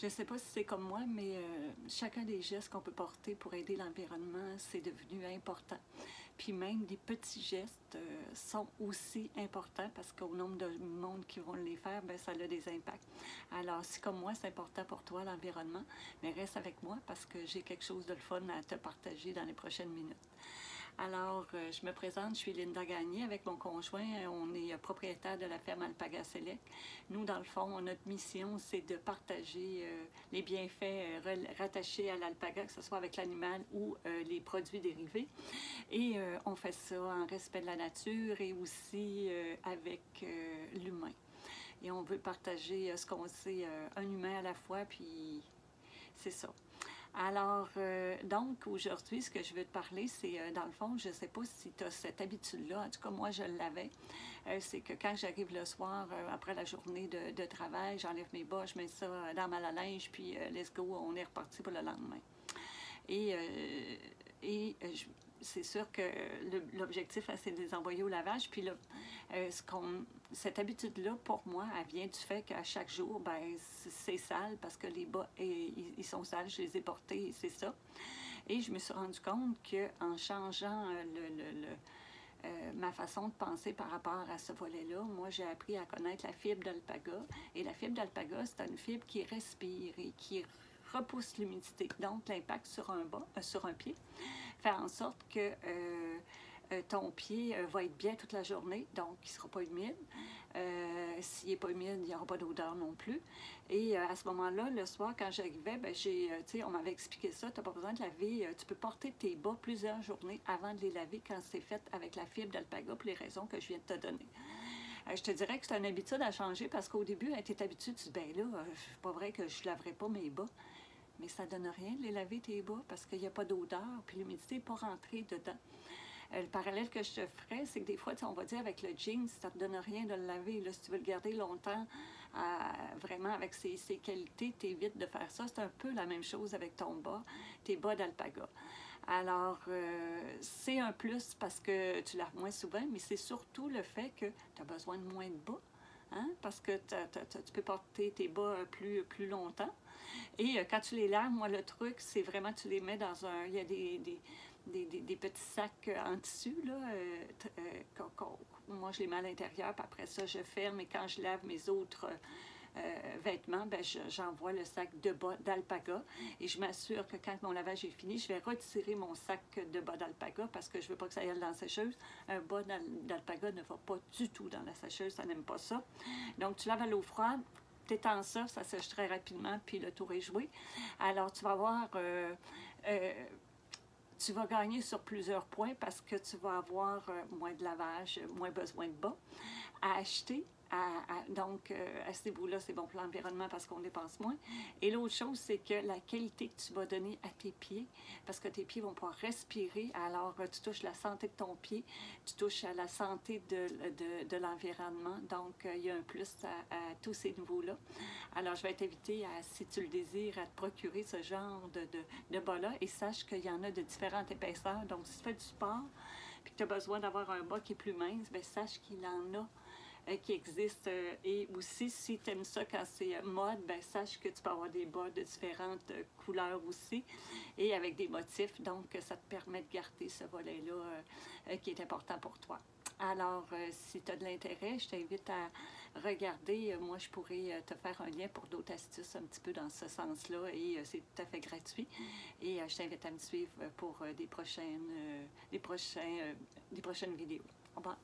Je ne sais pas si c'est comme moi, mais chacun des gestes qu'on peut porter pour aider l'environnement, c'est devenu important. Puis même des petits gestes sont aussi importants parce qu'au nombre de monde qui vont les faire, bien, ça a des impacts. Alors, si comme moi, c'est important pour toi l'environnement, mais reste avec moi parce que j'ai quelque chose de le fun à te partager dans les prochaines minutes. Alors, je me présente, je suis Linda Gagné avec mon conjoint. On est propriétaire de la ferme Alpaga Select. Nous, dans le fond, notre mission, c'est de partager les bienfaits rattachés à l'alpaga, que ce soit avec l'animal ou les produits dérivés. Et on fait ça en respect de la nature et aussi avec l'humain. Et on veut partager ce qu'on sait, un humain à la fois, puis c'est ça. Alors, donc, aujourd'hui, ce que je veux te parler, c'est, dans le fond, je ne sais pas si tu as cette habitude-là, en tout cas, moi, je l'avais, c'est que quand j'arrive le soir, après la journée de travail, j'enlève mes bas, je mets ça dans ma linge, puis let's go, on est reparti pour le lendemain. Et c'est sûr que l'objectif, c'est de les envoyer au lavage. Puis là, cette habitude-là, pour moi, elle vient du fait qu'à chaque jour, ben, c'est sale parce que les bas, ils sont sales, je les ai portés et c'est ça. Et je me suis rendu compte qu'en changeant ma façon de penser par rapport à ce volet-là, moi, j'ai appris à connaître la fibre d'alpaga. Et la fibre d'alpaga, c'est une fibre qui respire et qui repousse l'humidité. Donc, l'impact sur un pied fait en sorte que ton pied va être bien toute la journée, donc il ne sera pas humide. S'il n'est pas humide, il n'y aura pas d'odeur non plus. Et à ce moment-là, le soir, quand j'arrivais, ben, on m'avait expliqué ça, tu n'as pas besoin de laver, tu peux porter tes bas plusieurs journées avant de les laver quand c'est fait avec la fibre d'alpaga pour les raisons que je viens de te donner. Je te dirais que c'est une habitude à changer parce qu'au début, tu es habitué, tu dis, ben là, c'est pas vrai que je ne laverai pas mes bas. Mais ça ne donne rien de les laver tes bas parce qu'il n'y a pas d'odeur, puis l'humidité n'est pas rentrée dedans. Le parallèle que je te ferais, c'est que des fois, on va dire avec le jean, ça ne te donne rien de le laver. Là, si tu veux le garder longtemps, vraiment avec ses qualités, tu évites de faire ça. C'est un peu la même chose avec ton bas, tes bas d'alpaga. Alors, c'est un plus parce que tu laves moins souvent, mais c'est surtout le fait que tu as besoin de moins de bas. Hein? Parce que tu peux porter tes bas plus longtemps. Et quand tu les laves, moi, le truc, c'est vraiment, tu les mets dans un... Il y a des petits sacs en tissu, là. Moi, je les mets à l'intérieur, puis après ça, je ferme. Et quand je lave mes autres vêtements, ben, j'envoie le sac de bas d'alpaga. Et je m'assure que quand mon lavage est fini, je vais retirer mon sac de bas d'alpaga parce que je ne veux pas que ça aille dans la sécheuse. Un bas d'alpaga ne va pas du tout dans la sécheuse, ça n'aime pas ça. Donc, tu laves à l'eau froide. T'étends ça, ça sèche très rapidement, puis le tour est joué. Alors, tu vas voir, tu vas gagner sur plusieurs points parce que tu vas avoir moins de lavage, moins besoin de bas à acheter. Donc, à ce niveau-là, c'est bon pour l'environnement parce qu'on dépense moins. Et l'autre chose, c'est que la qualité que tu vas donner à tes pieds, parce que tes pieds vont pouvoir respirer, alors tu touches la santé de ton pied, tu touches à la santé de l'environnement. Donc, il y a un plus à tous ces niveaux-là. Alors, je vais t'inviter, si tu le désires, à te procurer ce genre de bas-là et sache qu'il y en a de différentes épaisseurs. Donc, si tu fais du sport et que tu as besoin d'avoir un bas qui est plus mince, bien, sache qu'il en a qui existe. Et aussi, si tu aimes ça quand c'est mode, ben sache que tu peux avoir des bas de différentes couleurs aussi et avec des motifs. Donc, ça te permet de garder ce volet-là qui est important pour toi. Alors, si tu as de l'intérêt, je t'invite à regarder. Moi, je pourrais te faire un lien pour d'autres astuces un petit peu dans ce sens-là et c'est tout à fait gratuit. Et je t'invite à me suivre pour des prochaines vidéos. Au revoir.